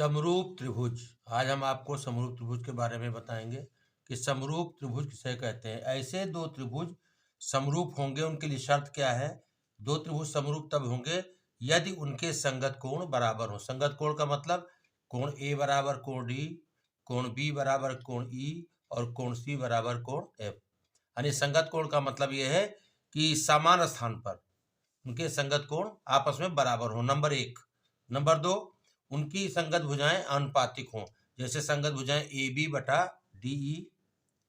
समरूप त्रिभुज। आज हम आपको समरूप त्रिभुज के बारे में बताएंगे कि समरूप त्रिभुज किसे कहते हैं। ऐसे दो त्रिभुज समरूप होंगे, उनके लिए शर्त क्या है? दो त्रिभुज समरूप तब होंगे यदि उनके संगत कोण बराबर हो। संगत कोण का मतलब कोण ए बराबर कोण डी, कोण बी बराबर कोण ई और कोण सी बराबर कोण एफ। यानी संगत कोण का मतलब यह है कि समान स्थान पर उनके संगत कोण आपस में बराबर हो, नंबर एक। नंबर दो, उनकी संगत भुजाएं आनुपातिक हों। जैसे संगत भुजाएं ए बी बटा डी ई,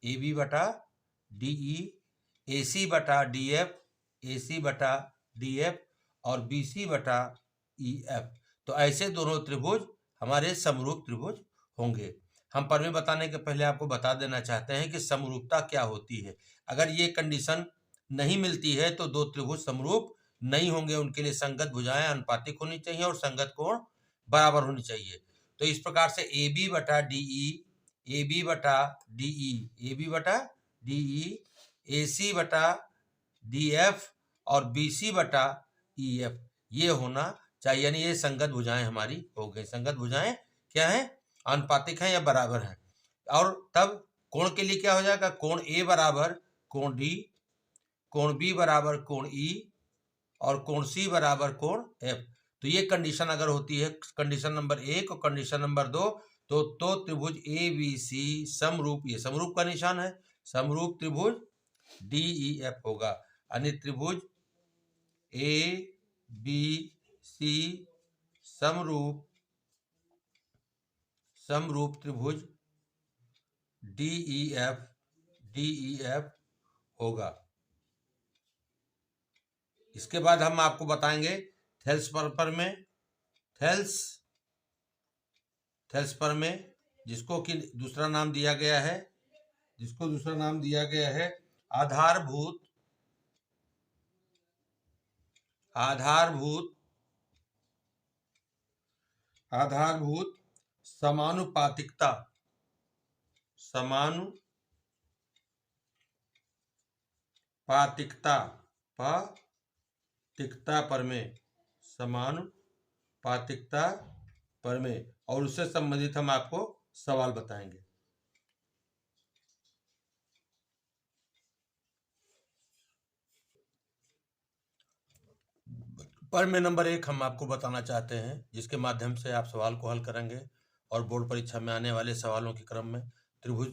ए बी बटा डी ई, ए सी बटा डी एफ, ए सी बटा डी एफ और बी सी बटा ई एफ। तो ऐसे दोनों त्रिभुज हमारे समरूप त्रिभुज होंगे। हम पर में बताने के पहले आपको बता देना चाहते हैं कि समरूपता क्या होती है। अगर ये कंडीशन नहीं मिलती है तो दो त्रिभुज समरूप नहीं होंगे। उनके लिए संगत भुजाएं अनुपातिक होनी चाहिए और संगत कोण बराबर होनी चाहिए। तो इस प्रकार से ए बी बटा डी ई, ए बी बटा डी ई, ए बी बटा डी ई, ए सी बटा डी एफ और बी सी बटा ई एफ, ये होना चाहिए। यानी ये संगत भुजाएं हमारी हो गई। संगत भुजाएं क्या है? आनुपातिक हैं या बराबर हैं। और तब कोण के लिए क्या हो जाएगा? कोण ए बराबर कोण डी, कोण बी बराबर कोण ई और कोण सी बराबर कोण एफ। तो ये कंडीशन अगर होती है, कंडीशन नंबर एक और कंडीशन नंबर दो, तो त्रिभुज ए बी सी समरूप, ये समरूप का निशान है, समरूप त्रिभुज डी ई एफ होगा। यानी त्रिभुज ए बी सी समरूप त्रिभुज डी ई एफ होगा। इसके बाद हम आपको बताएंगे थेल्स प्रमेय, जिसको कि दूसरा नाम दिया गया है आधारभूत समानुपातिकता प्रमेय और उससे संबंधित हम आपको सवाल बताएंगे। प्रमेय नंबर एक हम आपको बताना चाहते हैं, जिसके माध्यम से आप सवाल को हल करेंगे और बोर्ड परीक्षा में आने वाले सवालों के क्रम में त्रिभुज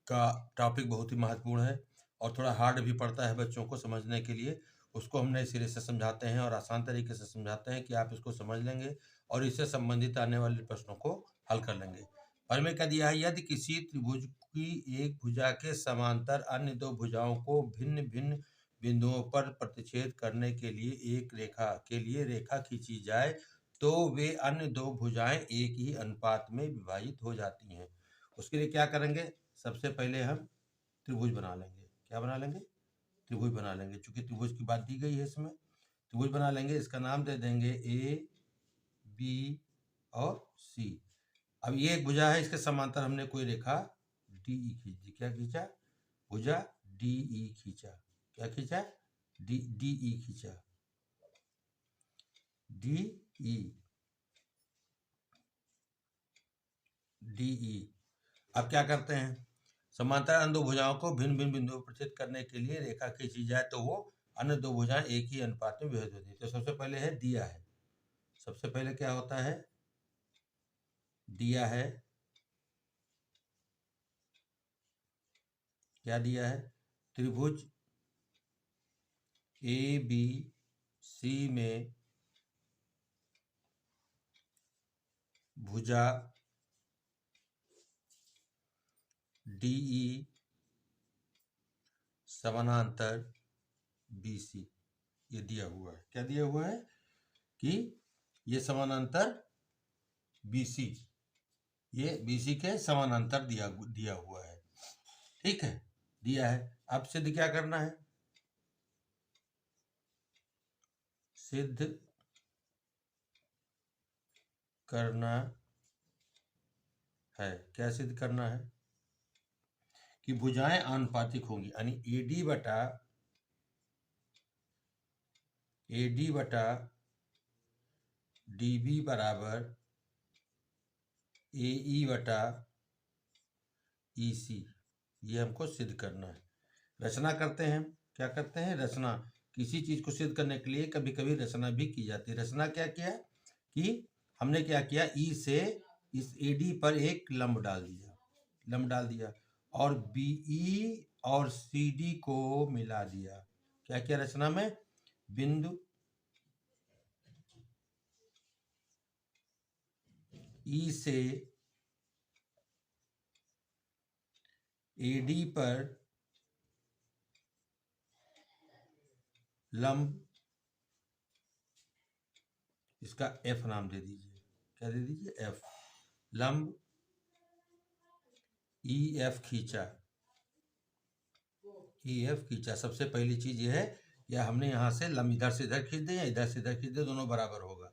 का टॉपिक बहुत ही महत्वपूर्ण है और थोड़ा हार्ड भी पड़ता है बच्चों को समझने के लिए। उसको हम नए सिरे से समझाते हैं और आसान तरीके से समझाते हैं कि आप इसको समझ लेंगे और इससे संबंधित आने वाले प्रश्नों को हल कर लेंगे। प्रमेय क्या दिया है? यदि किसी त्रिभुज की एक भुजा के समांतर अन्य दो भुजाओं को भिन्न भिन्न बिंदुओं पर प्रतिच्छेद करने के लिए एक रेखा खींची जाए तो वे अन्य दो भुजाएं एक ही अनुपात में विभाजित हो जाती हैं। उसके लिए क्या करेंगे? सबसे पहले हम त्रिभुज बना लेंगे। क्या बना लेंगे? त्रिभुज बना लेंगे। चूंकि त्रिभुज की बात दी गई है, इसमें त्रिभुज बना लेंगे। इसका नाम दे देंगे ए बी और सी। अब ये एक भुजा है, इसके समांतर हमने कोई रेखा डी ई खींच दी। क्या खींचा? भुजा डी ई खींचा। क्या खींचा? डी ई खींचा, डी ई। अब क्या करते हैं? समांतर अन्य दो भुजाओं को भिन्न भिन्न बिंदुओं पर प्रतिच्छेद करने के लिए रेखा खींची जाए तो वो अन्य दो भुजाएं एक ही अनुपात में विभाजित होती है। तो सबसे पहले है दिया है। सबसे पहले क्या होता है? दिया है। क्या दिया है? त्रिभुज ए बी सी में भुजा डी ई समानांतर बी सी, ये दिया हुआ है। क्या दिया हुआ है? कि ये समानांतर बी सी, ये बी सी के समानांतर दिया हुआ है। ठीक है, दिया है। अब सिद्ध क्या करना है? सिद्ध करना है। क्या सिद्ध करना है? कि भुजाएं आनुपातिक होंगी। यानी एडी बटा डीबी बराबर AE बटा EC, ये हमको सिद्ध करना है। रचना करते हैं, क्या करते हैं, रचना। किसी चीज को सिद्ध करने के लिए कभी कभी रचना भी की जाती है। रचना क्या किया कि हमने क्या किया, E से इस AD पर एक लंब डाल दिया और BE और CD को मिला दिया। क्या किया रचना में, बिंदु E से AD पर लंब, इसका F नाम दे दीजिए। क्या दे दीजिए, F। लंब EF खींचा, EF खींचा। सबसे पहली चीज ये है, या हमने यहाँ से लंब इधर से इधर खींच दे या इधर से इधर खींच दे, दोनों बराबर होगा।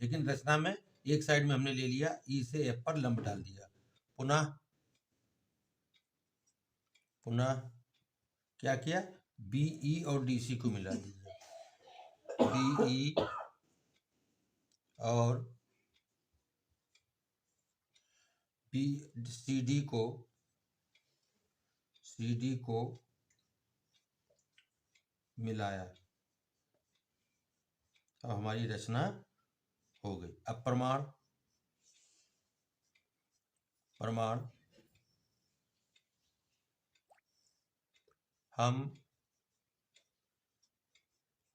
लेकिन रचना में एक साइड में हमने ले लिया, E से F पर लंब डाल दिया। पुनः क्या किया, BE और DC को मिला दीजिए। BE और CD को मिलाया। अब हमारी रचना हो गई। अब प्रमाण हम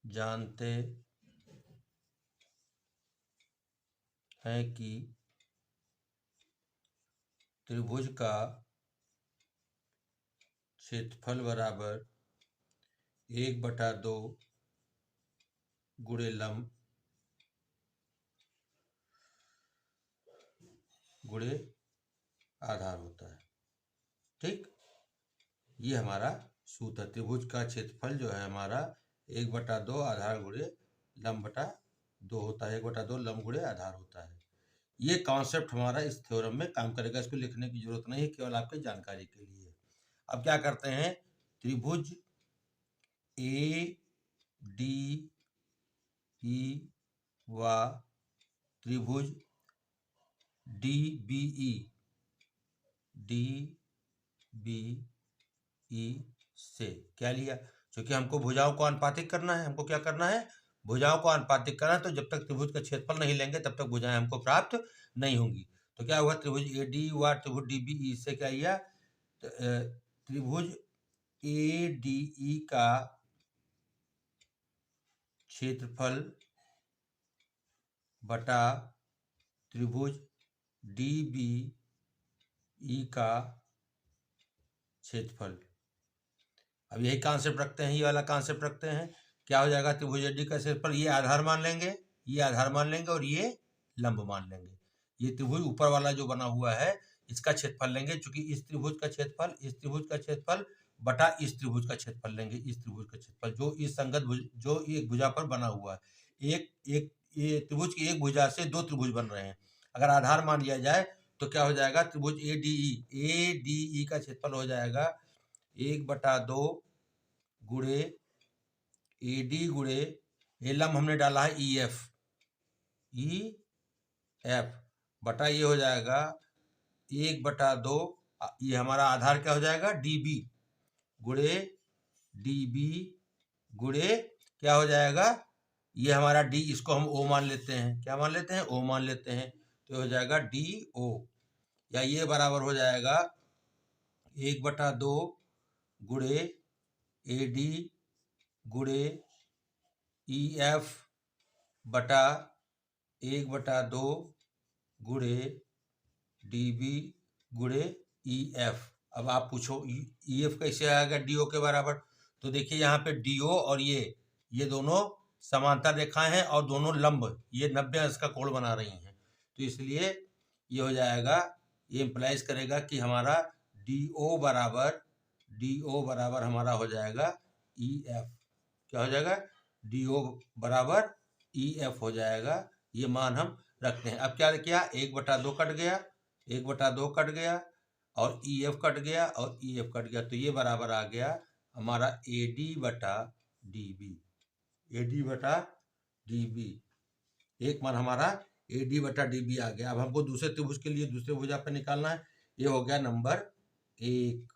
जानते हैं कि त्रिभुज का क्षेत्रफल बराबर 1/2 गुणे लंब गुणे आधार होता है। ठीक, ये हमारा सूत्र है। त्रिभुज का क्षेत्रफल जो है हमारा 1/2 आधार गुणे लंब बटा 2 होता है। 1/2 लंब गुणे आधार होता है। ये कॉन्सेप्ट हमारा इस थ्योरम में काम करेगा। इसको लिखने की जरूरत नहीं है, केवल आपके जानकारी के लिए। अब क्या करते हैं, त्रिभुज ADE व त्रिभुज DBE से क्या लिया, क्योंकि हमको भुजाओं को अनुपातिक करना है। हमको क्या करना है, भुजाओं को अनुपातिक करना है। तो जब तक त्रिभुज का क्षेत्रफल नहीं लेंगे तब तक भुजाएं हमको प्राप्त नहीं होंगी। तो क्या हुआ, त्रिभुज AD व त्रिभुज DBE से क्या लिया, त्रिभुज ADE का क्षेत्रफल बटा त्रिभुज DBE का क्षेत्रफल। अब यही कॉन्सेप्ट रखते हैं, ये वाला कॉन्सेप्ट रखते हैं। क्या हो जाएगा, त्रिभुज AD का क्षेत्रफल, ये आधार मान लेंगे, ये आधार मान लेंगे और ये लंब मान लेंगे। ये त्रिभुज ऊपर वाला जो बना हुआ है इसका क्षेत्रफल लेंगे, क्योंकि इस त्रिभुज का क्षेत्रफल, इस त्रिभुज का क्षेत्रफल बटा इस त्रिभुज का क्षेत्रफल लेंगे। इस त्रिभुज का क्षेत्रफल जो इस संगत भुज, जो एक भुजा पर बना हुआ है, ये त्रिभुज की एक भुजा से दो त्रिभुज बन रहे हैं। अगर आधार मान लिया जाए तो क्या हो जाएगा, त्रिभुज ADE का क्षेत्रफल हो जाएगा 1/2 गुणे AD गुणे, ये लंब हमने डाला है EF बटा ये हो जाएगा 1/2, ये हमारा आधार क्या हो जाएगा, DB गुणे क्या हो जाएगा, ये हमारा D, इसको हम O मान लेते हैं। क्या मान लेते हैं, O मान लेते हैं। तो हो जाएगा DO, या ये बराबर हो जाएगा 1/2 गुणे AD गुणे EF बटा 1/2 गुणे DB गुणे EF। अब आप पूछो EF कैसे आएगा DO के बराबर। तो देखिए यहाँ पे DO और ये दोनों समांतर रेखाएं हैं और दोनों लंब, ये 90 अंश का कोण बना रही हैं। तो इसलिए ये हो जाएगा, ये इंप्लाइज करेगा कि हमारा DO बराबर हमारा हो जाएगा EF। क्या हो जाएगा, DO बराबर EF हो जाएगा। ये मान हम रखते हैं। अब क्या किया, 1/2 कट गया, 1/2 कट गया और EF कट गया और EF कट गया। तो ये बराबर आ गया हमारा AD बटा DB। एक मान हमारा AD बटा DB आ गया। अब हमको दूसरे त्रिभुज के लिए दूसरे भुजा पे निकालना है। ये हो गया नंबर 1।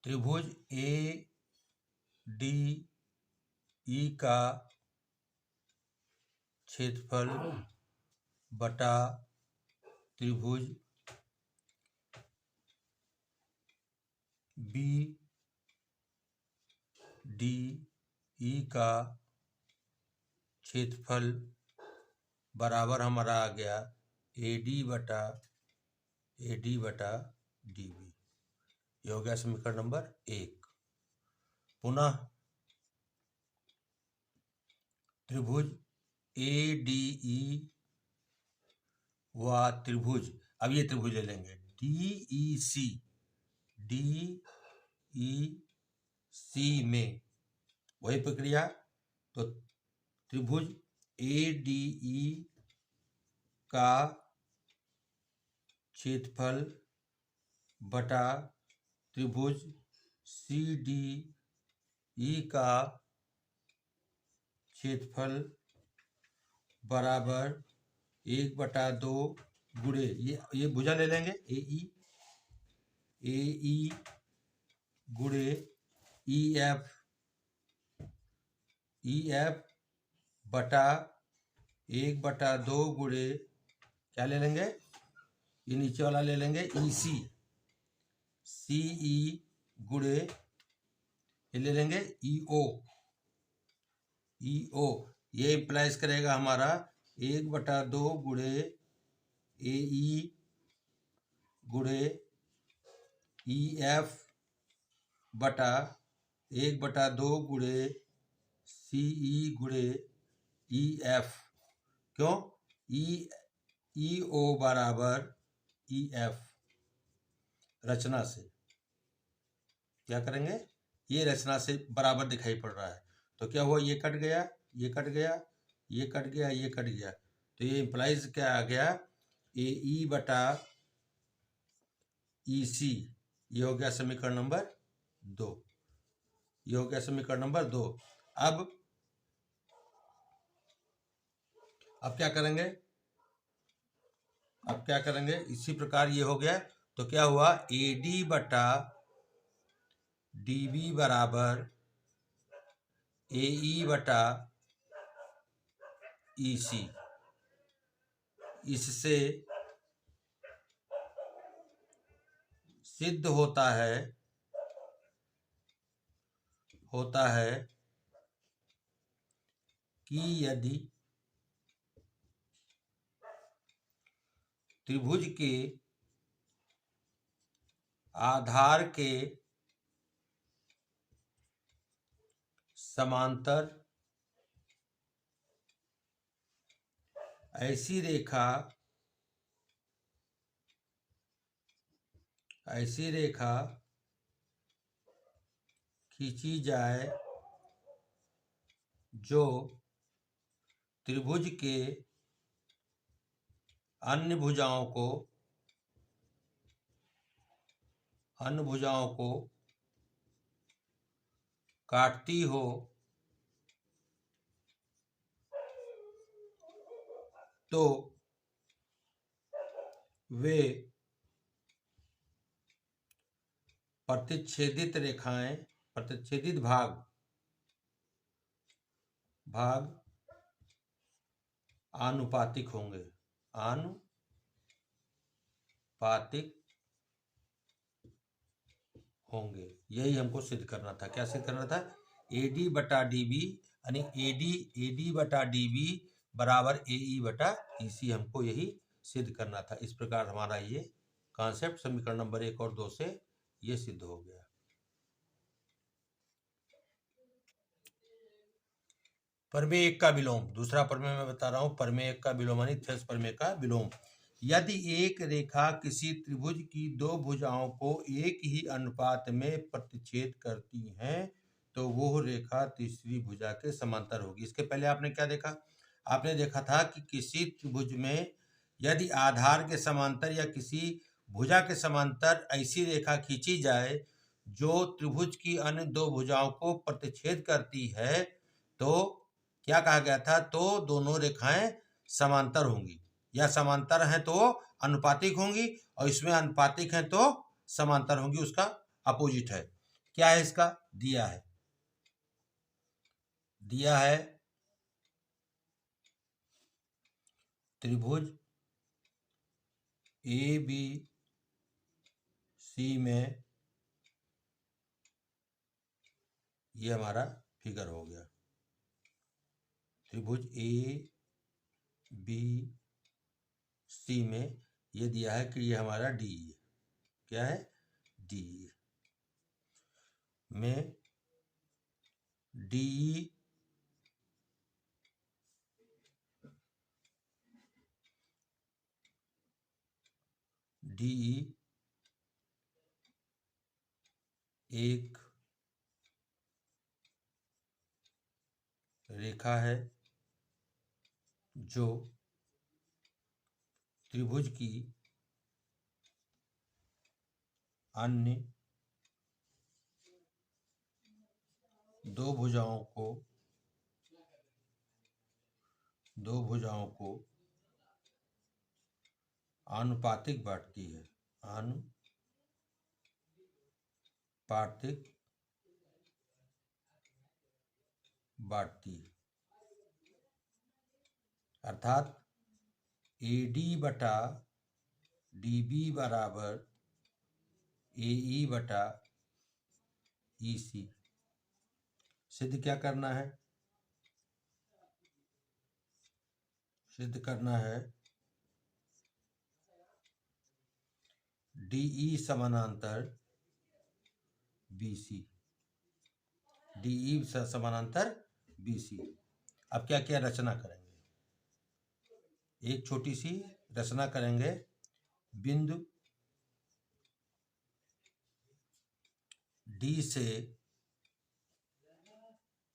त्रिभुज ADE का क्षेत्रफल बटा त्रिभुज BDE का क्षेत्रफल बराबर हमारा आ गया AD बटा DB। ये हो गया समीकरण नंबर 1। पुनः त्रिभुज ADE व त्रिभुज, अब ये त्रिभुज ले लेंगे DEC में वही प्रक्रिया। तो त्रिभुज ADE का क्षेत्रफल बटा त्रिभुज CDE का क्षेत्रफल बराबर 1/2 गुणे ये भुजा ले लेंगे AE गुणे EF बटा 1/2 गुणे क्या ले लेंगे, ये नीचे वाला ले लेंगे CE गुणे ये ले लेंगे EO। ये इम्प्लाइज करेगा हमारा 1/2 गुणे AE गुणे EF बटा 1/2 गुणे CE गुणे EF। क्यों? EO बराबर EF। रचना से क्या करेंगे, ये रचना से बराबर दिखाई पड़ रहा है, तो क्या हुआ, ये कट गया, ये कट गया, ये कट गया, ये कट गया, तो ये इम्प्लाइज क्या आ गया AE बटा EC। ये हो गया समीकरण नंबर 2। ये हो गया समीकरण नंबर 2। अब क्या करेंगे, इसी प्रकार ये हो गया, तो क्या हुआ AD बटा DB बराबर AE बटा EC। इससे सिद्ध होता है कि यदि त्रिभुज के आधार के समांतर ऐसी रेखा खींची जाए जो त्रिभुज के अन्य भुजाओं को काटती हो, तो वे प्रतिच्छेदित भाग आनुपातिक होंगे। यही हमको सिद्ध करना था। क्या सिद्ध करना था, AD बटा DB यानी AD बटा DB बराबर AE बटा EC, हमको यही सिद्ध करना था। इस प्रकार हमारा ये कॉन्सेप्ट समीकरण नंबर 1 और 2 से ये सिद्ध हो गया। प्रमेय 1 का विलोम, दूसरा प्रमेय मैं बता रहा हूँ, प्रमेय 1 का विलोम यानी थेल्स प्रमेय का विलोम। यदि एक रेखा किसी त्रिभुज की दो भुजाओं को एक ही अनुपात में प्रतिच्छेद करती है, तो वो रेखा तीसरी भुजा के समांतर होगी। इसके पहले आपने क्या देखा, आपने देखा था कि किसी त्रिभुज में यदि आधार के समांतर या किसी भुजा के समांतर ऐसी रेखा खींची जाए जो त्रिभुज की अन्य दो भुजाओं को प्रतिच्छेद करती है, तो क्या कहा गया था? तो दोनों रेखाएं समांतर होंगी, या समांतर हैं तो अनुपातिक होंगी, और इसमें अनुपातिक हैं तो समांतर होंगी, उसका अपोजिट है। क्या है इसका? दिया है, दिया है त्रिभुज ए बी सी में, ये हमारा फिगर हो गया। त्रिभुज ए बी सी में ये दिया है कि ये हमारा डी है। क्या है? डी में डी डी एक रेखा है जो त्रिभुज की अन्य दो भुजाओं को आनुपातिक बांटती है, आनुपातिक बांटती है। अर्थात AD बटा DB बराबर AE बटा EC। सिद्ध क्या करना है? सिद्ध करना है DE समानांतर BC, DE समानांतर BC। अब क्या क्या रचना करेंगे? एक छोटी सी रचना करेंगे। बिंदु D से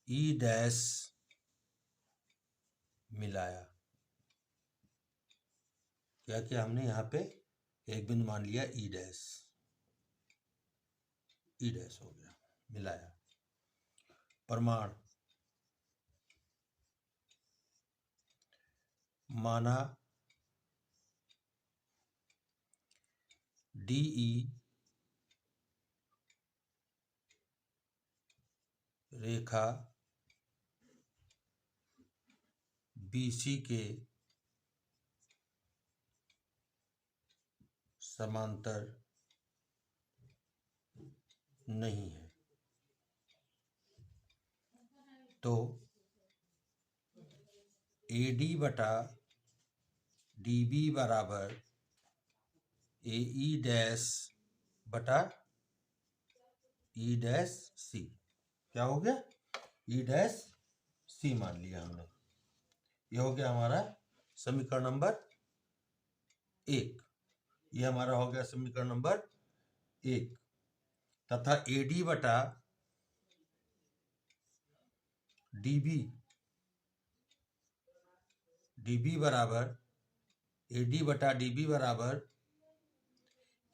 E डैश मिलाया। क्या किया हमने? यहाँ पे एक बिंदु मान लिया E डैश, E डैश हो गया, मिलाया। प्रमाण माना DE रेखा BC के समांतर नहीं है, तो AD बटा DB बराबर AE डैश बटा E डैश C। क्या हो गया? E डैश C मान लिया हमने। यह हो गया हमारा समीकरण नंबर 1। यह हमारा हो गया समीकरण नंबर 1। तथा AD बटा DB बराबर AD बटा DB बराबर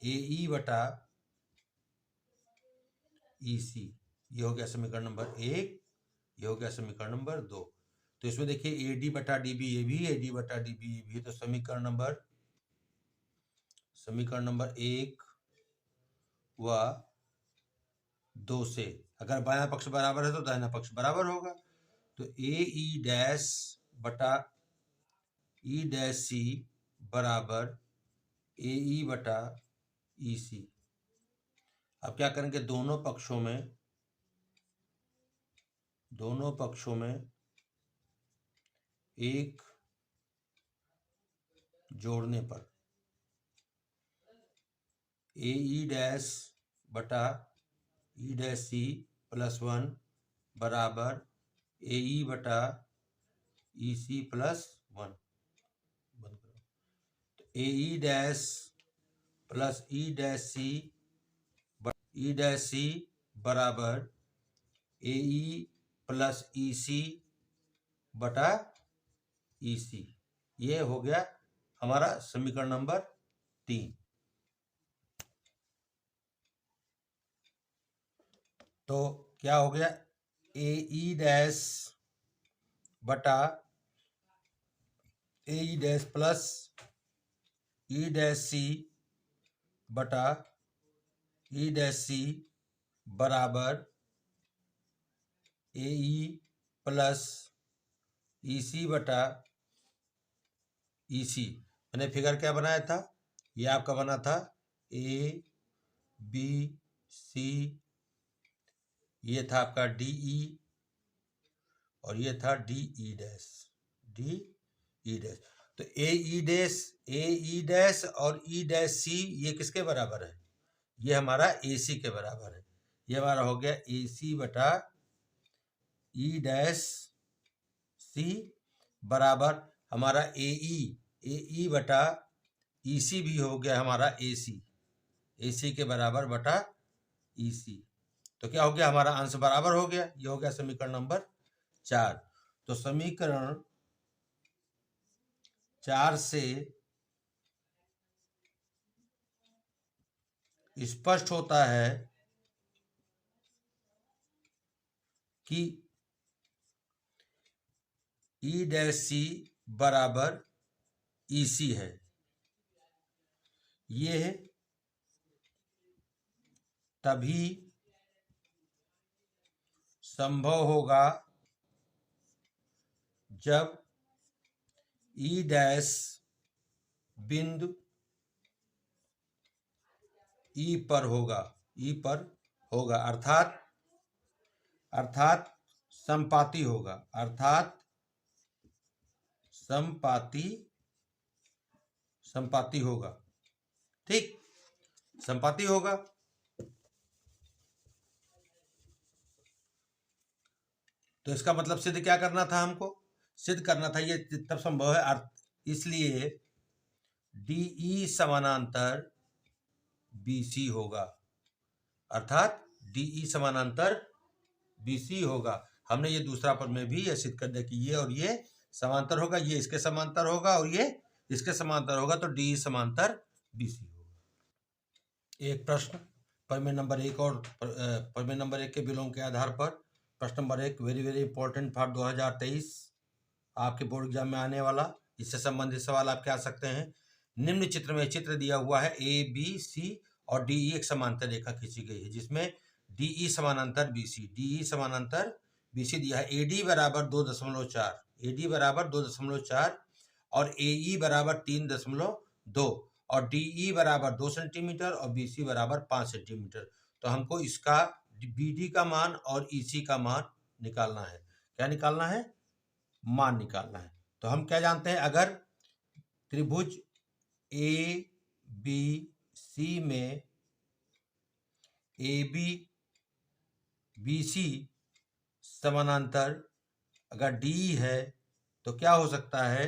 AE बटा EC। ये हो गया समीकरण नंबर 1, ये हो गया समीकरण नंबर 2। तो इसमें देखिए AD बटा DB ये भी, AD बटा DB ये भी। तो समीकरण नंबर 1 व 2 से अगर बायां पक्ष बराबर है तो दाहिना पक्ष बराबर होगा। तो AE डैश बटा E डैश C बराबर AE बटा EC। अब क्या करेंगे? दोनों पक्षों में एक जोड़ने पर AE डैश बटा E डैश C प्लस 1 बराबर AE बटा EC प्लस 1। तो AE dash plus E dash C बराबर AE प्लस EC बटा EC। ये हो गया हमारा समीकरण नंबर 3। तो क्या हो गया? AE डैश बटा A E dash plus E dash C बटा ई डैश सी बराबर ए ई प्लस ई सी बटा ई सी। मैंने फिगर क्या बनाया था, ये आपका बना था ए बी सी, ये था आपका डी ई और ये था D E dash, D E dash. तो ए ई डैश और ई डैश सी ये किसके बराबर है, ये हमारा ए सी के बराबर है। ये हमारा हो गया ए सी बटा ई डैश सी बराबर हमारा ए ई बटा ई सी भी हो गया हमारा ए सी के बराबर बटा ई सी। तो क्या हो गया, हमारा अंश बराबर हो गया। ये हो गया समीकरण नंबर 4। तो समीकरण 4 से स्पष्ट होता है कि ई डैश सी बराबर ई सी है। ये तभी संभव होगा जब ई डैश बिंदु ई पर होगा, अर्थात संपाती होगा, संपाती होगा। ठीक, संपाती होगा। तो इसका मतलब सिद्ध क्या करना था, हमको सिद्ध करना था ये तब संभव है, इसलिए डीई समानांतर बीसी होगा, अर्थात डीई समानांतर बीसी होगा। हमने ये दूसरा पद में भी यह सिद्ध कर दिया कि ये और ये समांतर होगा, ये इसके समांतर होगा और ये इसके समांतर होगा, तो डीई समांतर बीसी होगा। एक प्रश्न प्रमेय नंबर 1 और प्रमेय नंबर 1 के विलोम के आधार पर प्रश्न number 1 very very important for 2023 आपके बोर्ड एग्जाम में आने वाला, इससे संबंधित सवाल आपके आ सकते हैं। निम्न चित्र में चित्र दिया हुआ है, ए बी सी और डी ई एक समांतर रेखा खींची गई है जिसमें डी ई समानांतर बी सी दिया है। ए डी बराबर 2.4, AD बराबर 2.4 और AE बराबर 3.2 और DE बराबर 2 सेंटीमीटर और BC बराबर 5 सेंटीमीटर। तो हमको इसका BD का मान और EC का मान निकालना है। क्या निकालना है, मान निकालना है। तो हम क्या जानते हैं, अगर त्रिभुज ABC में AB BC समानांतर अगर DE है तो क्या हो सकता है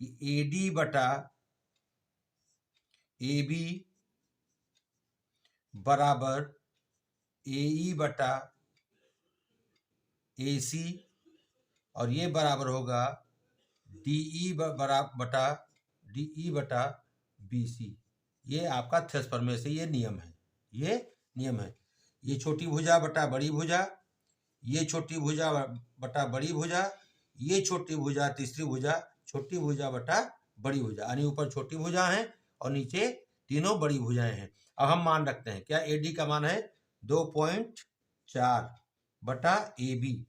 कि AD बटा AB बराबर AE बटा AC और ये बराबर होगा DE बटा BC। ये आपका थ्रेसपर में से ये नियम है, ये छोटी भुजा बटा बड़ी भुजा, ये छोटी भुजा बटा बड़ी भुजा, ये छोटी भुजा तीसरी भुजा, छोटी भुजा बटा बड़ी भुजा, यानी ऊपर छोटी भुजा है और नीचे तीनों बड़ी भुजाएं हैं। अब हम मान रखते हैं, क्या AD का मान है 2.4 बटा AB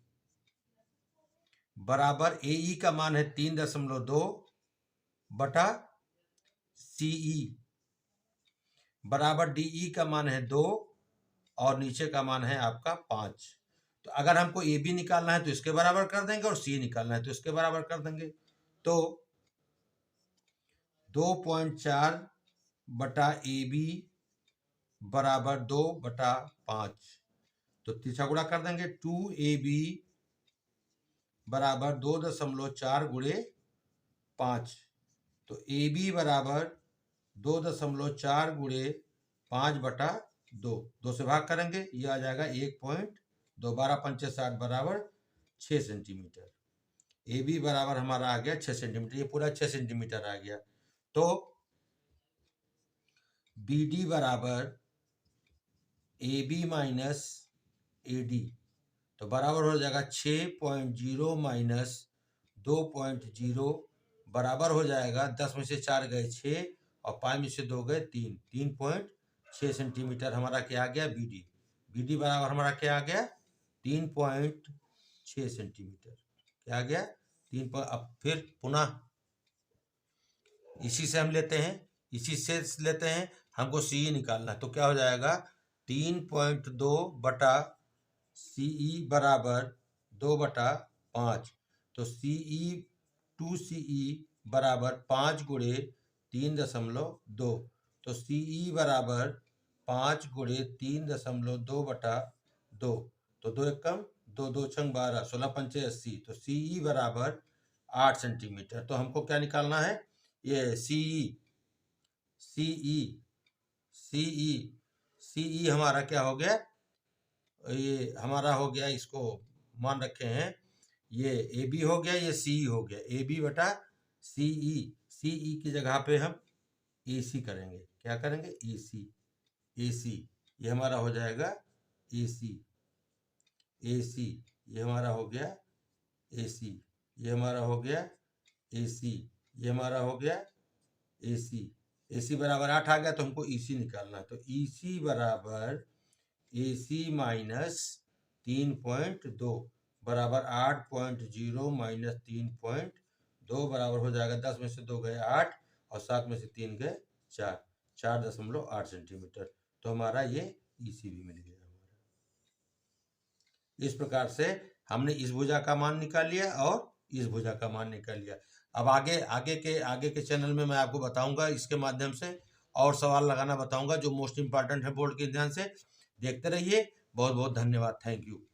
बराबर AE का मान है 3.2 बटा CE बराबर DE का मान है 2 और नीचे का मान है आपका 5। तो अगर हमको AB निकालना है तो इसके बराबर कर देंगे और C निकालना है तो इसके बराबर कर देंगे। तो 2.4 बटा AB बराबर 2 बटा 5, तो तीसरा गुणा कर देंगे, 2AB बराबर 2.4 गुणे 5, तो AB बराबर 2.4 गुणे 5 बटा 2 से भाग करेंगे, ये आ जाएगा 1.2, 12 पंचे 60 बराबर 6 सेंटीमीटर। AB बराबर हमारा आ गया 6 सेंटीमीटर, ये पूरा 6 सेंटीमीटर आ गया। तो BD बराबर AB माइनस AD, तो बराबर हो जाएगा 6.0 माइनस 2.0 बराबर हो जाएगा 10 में से 4 गए 6 और 5 में से 2 गए 3, 3.6 सेंटीमीटर हमारा क्या आ गया BD। BD बराबर हमारा क्या आ गया 3.6 सेंटीमीटर। क्या आ गया 3। अब फिर पुनः इसी से हम लेते हैं, इसी से लेते हैं, हमको CE निकालना है। तो क्या हो जाएगा 3.2 बटा CE बराबर 2/5। तो CE बराबर 5 गुणे 3.2। तो CE बराबर 5 गुणे 3.2/2। तो 2 एकम 2, 2 छंग 12, 16 पंचे 80। तो CE बराबर 8 सेंटीमीटर। तो हमको क्या निकालना है ये CE हमारा क्या हो गया, ये हमारा हो गया, इसको मान रखे हैं, ये AB हो गया, ये CE हो गया। AB बटा CE की जगह पे हम AC करेंगे। क्या करेंगे AC ये हमारा हो जाएगा AC। ये हमारा हो गया AC। ये हमारा हो गया AC। ये हमारा हो गया AC बराबर 8 आ गया। तो हमको EC निकालना है। तो EC बराबर AC माइनस 3.2 बराबर 8.0 माइनस 3.2 बराबर हो जाएगा 10 में से 2 गए 8 और 7 में से 3 गए 4, 4.8 सेंटीमीटर। तो हमारा ये EC भी मिल गया हमारा। इस प्रकार से हमने इस भुजा का मान निकाल लिया और इस भुजा का मान निकाल लिया। अब आगे के चैनल में मैं आपको बताऊंगा, इसके माध्यम से और सवाल लगाना बताऊंगा जो मोस्ट इंपॉर्टेंट है बोर्ड के ध्यान से देखते रहिए। बहुत बहुत धन्यवाद। Thank you.